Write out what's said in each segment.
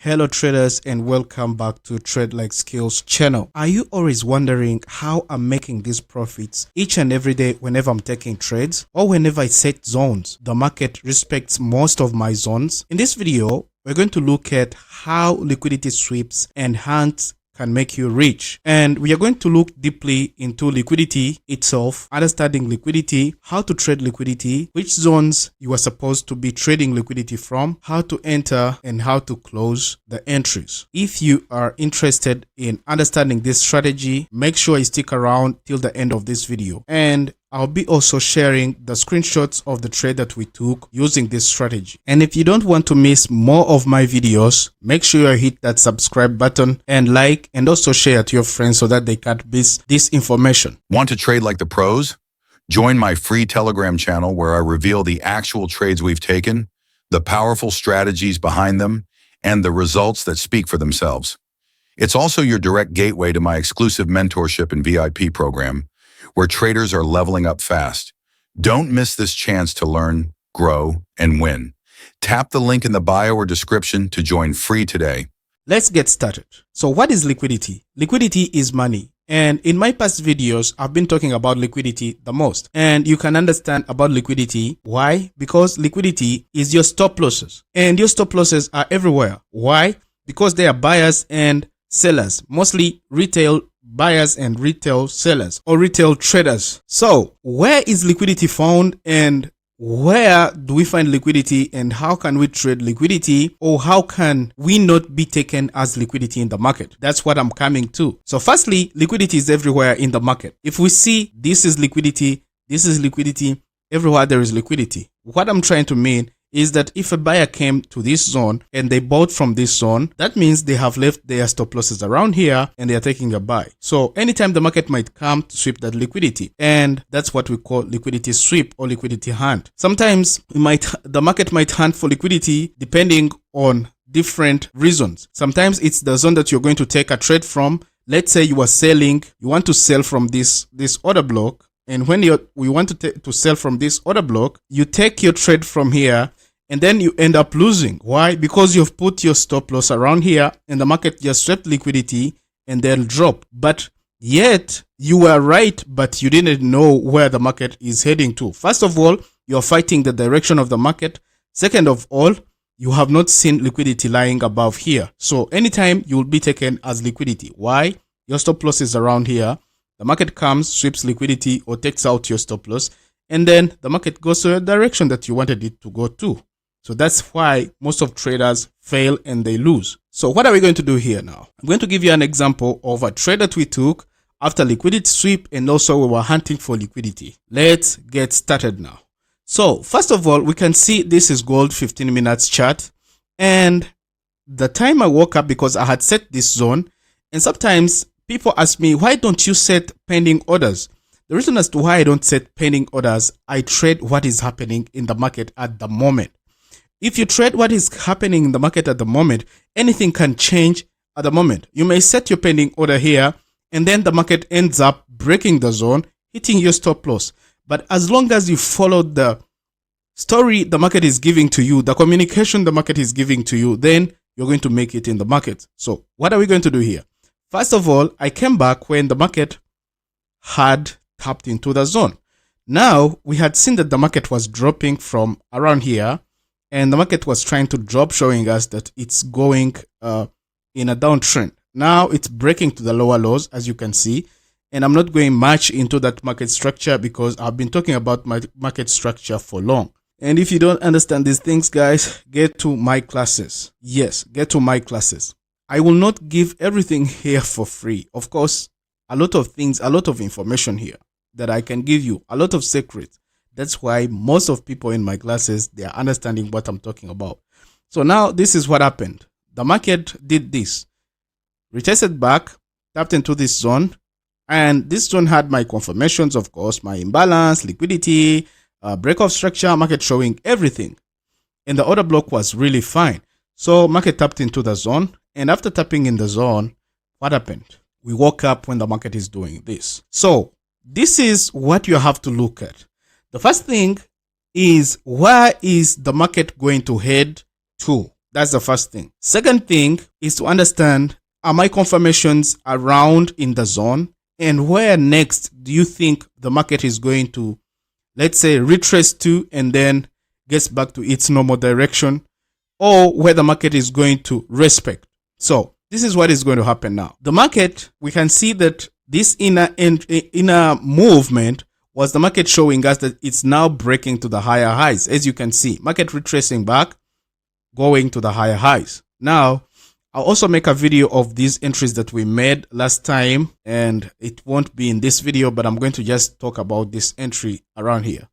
Hello traders and welcome back to Trade Like Skills channel. Are you always wondering how I'm making these profits each and every day whenever I'm taking trades or whenever I set zones? The market respects most of my zones. In this video, we're going to look at how liquidity sweeps and hunts can make you rich. And we are going to look deeply into liquidity itself, understanding liquidity, how to trade liquidity, which zones you are supposed to be trading liquidity from, how to enter and how to close the entries. If you are interested in understanding this strategy, make sure you stick around till the end of this video. And I'll be also sharing the screenshots of the trade that we took using this strategy. And if you don't want to miss more of my videos, make sure you hit that subscribe button and like and also share to your friends so that they can't miss this information. Want to trade like the pros? Join my free Telegram channel where I reveal the actual trades we've taken, the powerful strategies behind them, and the results that speak for themselves. It's also your direct gateway to my exclusive mentorship and VIP program, where traders are leveling up fast. Don't miss this chance to learn, grow, and win. Tap the link in the bio or description to join free today. Let's get started. So what is liquidity? Liquidity is money. And in my past videos, I've been talking about liquidity the most. And you can understand about liquidity. Why? Because liquidity is your stop losses. And your stop losses are everywhere. Why? Because they are buyers and sellers, mostly retail buyers and retail sellers or retail traders. So where is liquidity found and where do we find liquidity and how can we trade liquidity, or how can we not be taken as liquidity in the market? That's what I'm coming to. So firstly, liquidity is everywhere in the market. If we see this is liquidity, everywhere there is liquidity. What I'm trying to mean is that if a buyer came to this zone and they bought from this zone, that means they have left their stop losses around here and they are taking a buy. So anytime the market might come to sweep that liquidity, and that's what we call liquidity sweep or liquidity hunt. Sometimes the market might hunt for liquidity depending on different reasons. Sometimes it's the zone that you're going to take a trade from. Let's say you are selling, you want to sell from this order block. And when we want to sell from this order block, you take your trade from here and then you end up losing. Why? Because you've put your stop loss around here and the market just swept liquidity and then drop. But yet you were right, but you didn't know where the market is heading to. First of all, you're fighting the direction of the market. Second of all, you have not seen liquidity lying above here. So anytime you will be taken as liquidity. Why? Your stop loss is around here. The market comes, sweeps liquidity or takes out your stop loss, and then the market goes to a direction that you wanted it to go to. So that's why most of traders fail and they lose. So what are we going to do here now? I'm going to give you an example of a trade that we took after liquidity sweep, and also we were hunting for liquidity. Let's get started now. So first of all, we can see this is gold 15 minutes chart, and the time I woke up, because I had set this zone, and sometimes people ask me, why don't you set pending orders? The reason as to why I don't set pending orders, I trade what is happening in the market at the moment. If you trade what is happening in the market at the moment, anything can change at the moment. You may set your pending order here, and then the market ends up breaking the zone, hitting your stop loss. But as long as you follow the story the market is giving to you, the communication the market is giving to you, then you're going to make it in the market. So what are we going to do here? First of all, I came back when the market had tapped into the zone. Now, we had seen that the market was dropping from around here, and the market was trying to drop, showing us that it's going in a downtrend. Now, it's breaking to the lower lows, as you can see, and I'm not going much into that market structure because I've been talking about my market structure for long. And if you don't understand these things, guys, get to my classes. Yes, get to my classes. I will not give everything here for free. Of course, a lot of things, a lot of information here that I can give you, a lot of secrets. That's why most of people in my classes, they are understanding what I'm talking about. So now this is what happened. The market did this, retested back, tapped into this zone, and this zone had my confirmations, of course, my imbalance, liquidity, breakout structure, market showing everything. And the order block was really fine. So market tapped into the zone. And after tapping in the zone, what happened? We woke up when the market is doing this. So this is what you have to look at. The first thing is, where is the market going to head to? That's the first thing. Second thing is to understand, are my confirmations around in the zone? And where next do you think the market is going to, let's say, retrace to and then gets back to its normal direction, or where the market is going to respect? So this is what is going to happen now. The market, we can see that this inner movement was the market showing us that it's now breaking to the higher highs. As you can see, market retracing back, going to the higher highs. Now, I'll also make a video of these entries that we made last time, and it won't be in this video, but I'm going to just talk about this entry around here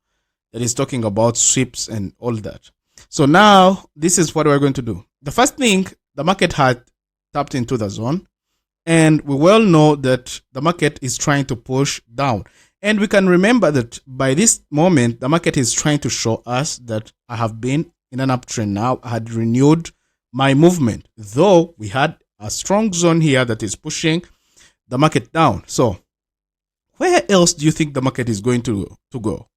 that is talking about sweeps and all that. So now this is what we're going to do. The first thing, the market had tapped into the zone, and we well know that the market is trying to push down. And we can remember that by this moment, the market is trying to show us that I have been in an uptrend now. I had renewed my movement, though we had a strong zone here that is pushing the market down. So where else do you think the market is going to go?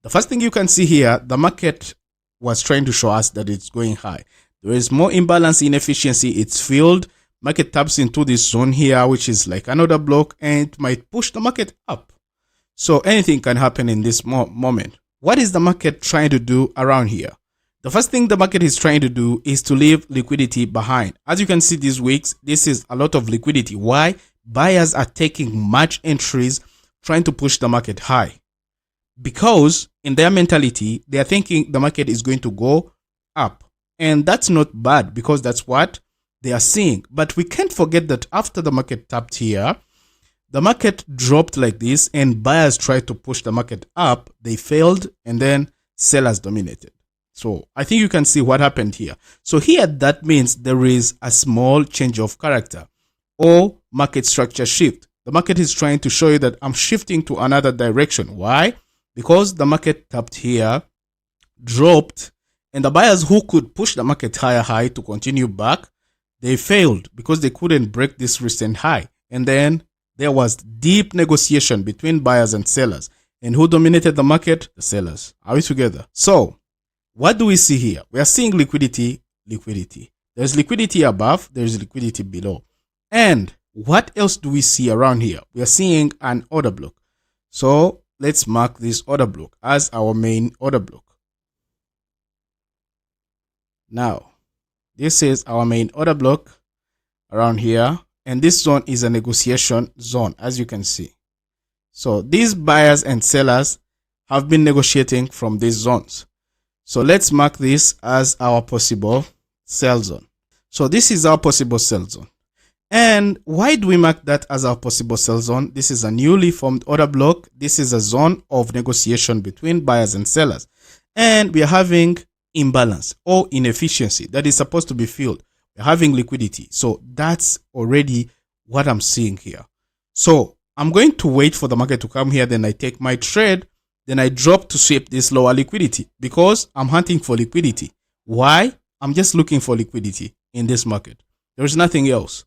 The first thing you can see here, the market was trying to show us that it's going high. There is more imbalance, inefficiency. It's filled. Market taps into this zone here, which is like another block, and it might push the market up. So anything can happen in this moment. What is the market trying to do around here? The first thing the market is trying to do is to leave liquidity behind. As you can see these weeks, this is a lot of liquidity. Why? Buyers are taking much entries, trying to push the market high. Because in their mentality, they are thinking the market is going to go up. And that's not bad, because that's what they are seeing. But we can't forget that after the market tapped here, the market dropped like this, and buyers tried to push the market up. They failed, and then sellers dominated. So I think you can see what happened here. So here, that means there is a small change of character or market structure shift. The market is trying to show you that I'm shifting to another direction. Why? Because the market tapped here, dropped, and the buyers who could push the market high to continue back, they failed because they couldn't break this recent high. And then there was deep negotiation between buyers and sellers. And who dominated the market? The sellers. Are we together? So what do we see here? We are seeing liquidity. There's liquidity above, there's liquidity below. And what else do we see around here? We are seeing an order block. So let's mark this order block as our main order block. Now, this is our main order block around here. And this zone is a negotiation zone, as you can see. So these buyers and sellers have been negotiating from these zones. So let's mark this as our possible sell zone. So this is our possible sell zone. And why do we mark that as our possible sell zone? This is a newly formed order block. This is a zone of negotiation between buyers and sellers. And we are having imbalance or inefficiency that is supposed to be filled. We're having liquidity. So that's already what I'm seeing here. So I'm going to wait for the market to come here. Then I take my trade. Then I drop to sweep this lower liquidity because I'm hunting for liquidity. Why? I'm just looking for liquidity in this market. There's nothing else.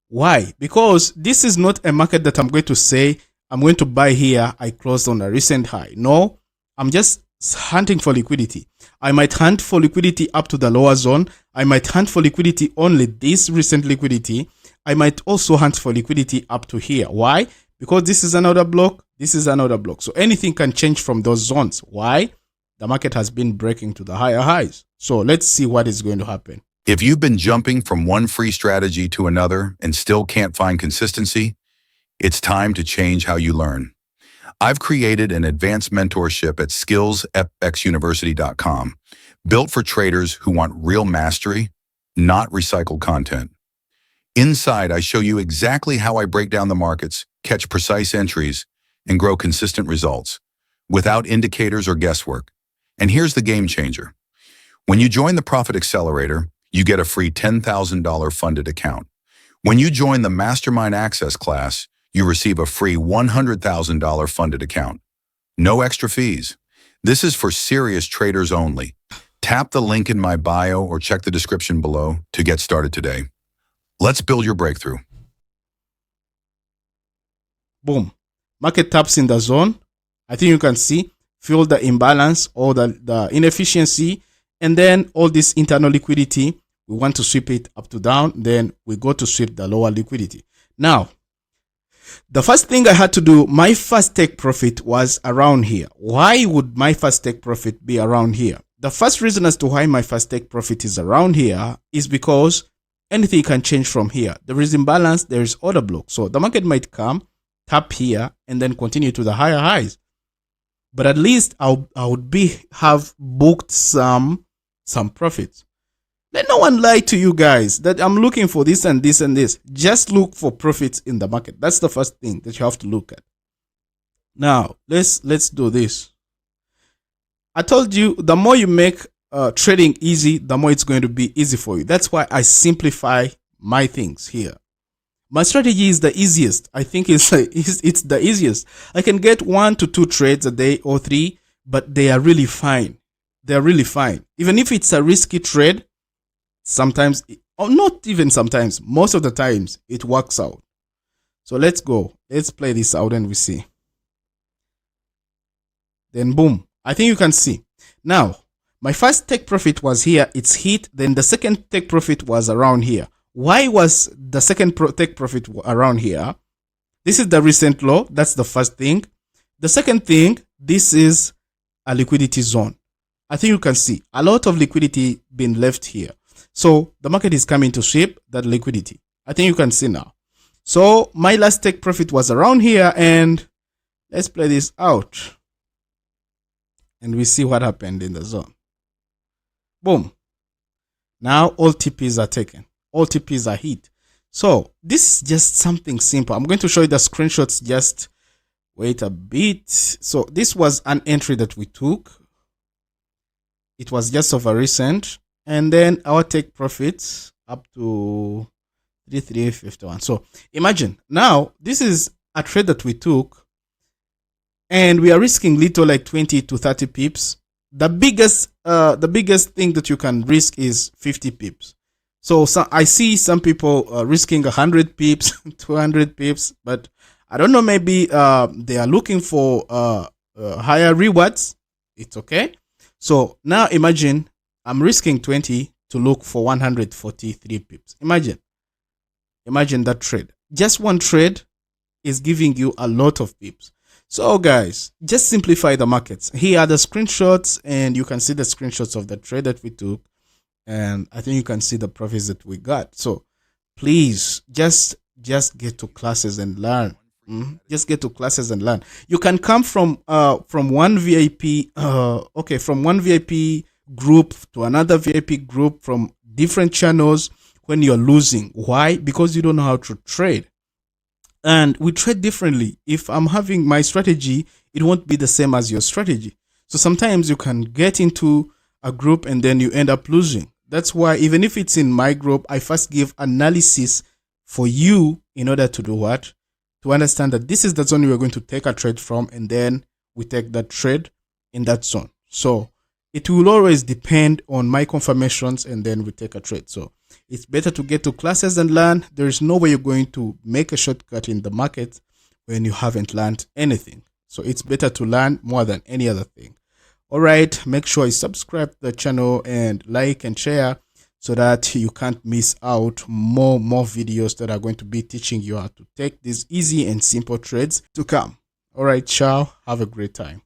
Why? Because this is not a market that I'm going to say I'm going to buy here. I closed on a recent high. No, I'm just hunting for liquidity. I might hunt for liquidity up to the lower zone. I might hunt for liquidity only this recent liquidity. I might also hunt for liquidity up to here. Why? Because this is another block. This is another block. So anything can change from those zones. Why? The market has been breaking to the higher highs. So let's see what is going to happen. If you've been jumping from one free strategy to another and still can't find consistency, it's time to change how you learn. I've created an advanced mentorship at skillsfxuniversity.com, built for traders who want real mastery, not recycled content. Inside, I show you exactly how I break down the markets, catch precise entries, and grow consistent results without indicators or guesswork. And here's the game changer. When you join the Profit Accelerator, you get a free $10,000 funded account. When you join the Mastermind Access class, you receive a free $100,000 funded account. No extra fees. This is for serious traders only. Tap the link in my bio or check the description below to get started today. Let's build your breakthrough. Boom. Market taps in the zone. I think you can see, feel the imbalance or the inefficiency, and then all this internal liquidity. we want to sweep it up to down, then we go to sweep the lower liquidity. Now, the first thing I had to do, my first take profit was around here. Why would my first take profit be around here? The first reason as to why my first take profit is around here is because anything can change from here. There is imbalance, there is order block. So the market might come, tap here, and then continue to the higher highs. But at least I would have booked some profits. Let no one lie to you guys that I'm looking for this and this and this. Just look for profits in the market. That's the first thing that you have to look at. Now, let's do this. I told you, the more you make trading easy, the more it's going to be easy for you. That's why I simplify my things here. My strategy is the easiest. I think it's the easiest. I can get 1 to 2 trades a day or 3, but they are really fine. They're really fine. Even if it's a risky trade, sometimes, or not even sometimes, most of the times it works out. So let's go. Let's play this out and we see. Then boom. I think you can see. Now, my first take profit was here. It's hit. Then the second take profit was around here. Why was the second take profit around here? This is the recent low. That's the first thing. The second thing, this is a liquidity zone. I think you can see a lot of liquidity being left here. So the market is coming to sweep that liquidity. I think you can see now. So my last take profit was around here, and let's play this out. And we see what happened in the zone. Boom. Now all TPs are taken. All TPs are hit. So this is just something simple. I'm going to show you the screenshots. Just wait a bit. So this was an entry that we took. It was just over recent. And then our take profits up to 3351. So imagine now this is a trade that we took, and we are risking little, like 20 to 30 pips. The biggest thing that you can risk is 50 pips. So I see some people risking 100 pips, 200 pips, but I don't know, maybe they are looking for higher rewards. It's okay. So now imagine I'm risking 20 to look for 143 pips. Imagine that trade. Just one trade is giving you a lot of pips. So guys, just simplify the markets. Here are the screenshots, and you can see the screenshots of the trade that we took. And I think you can see the profits that we got. So please just get to classes and learn. Just get to classes and learn. You can come from one VIP from one VIP group to another VIP group, from different channels when you're losing. Why? Because you don't know how to trade. And we trade differently. If I'm having my strategy, it won't be the same as your strategy. So sometimes you can get into a group and then you end up losing. That's why even if it's in my group, I first give analysis for you in order to do what? To understand that this is the zone we're going to take a trade from, and then we take that trade in that zone. So it will always depend on my confirmations, and then we take a trade. So it's better to get to classes and learn. There is no way you're going to make a shortcut in the market when you haven't learned anything. So it's better to learn more than any other thing. All right, make sure you subscribe to the channel and like and share so that you can't miss out more videos that are going to be teaching you how to take these easy and simple trades to come. All right, ciao. Have a great time.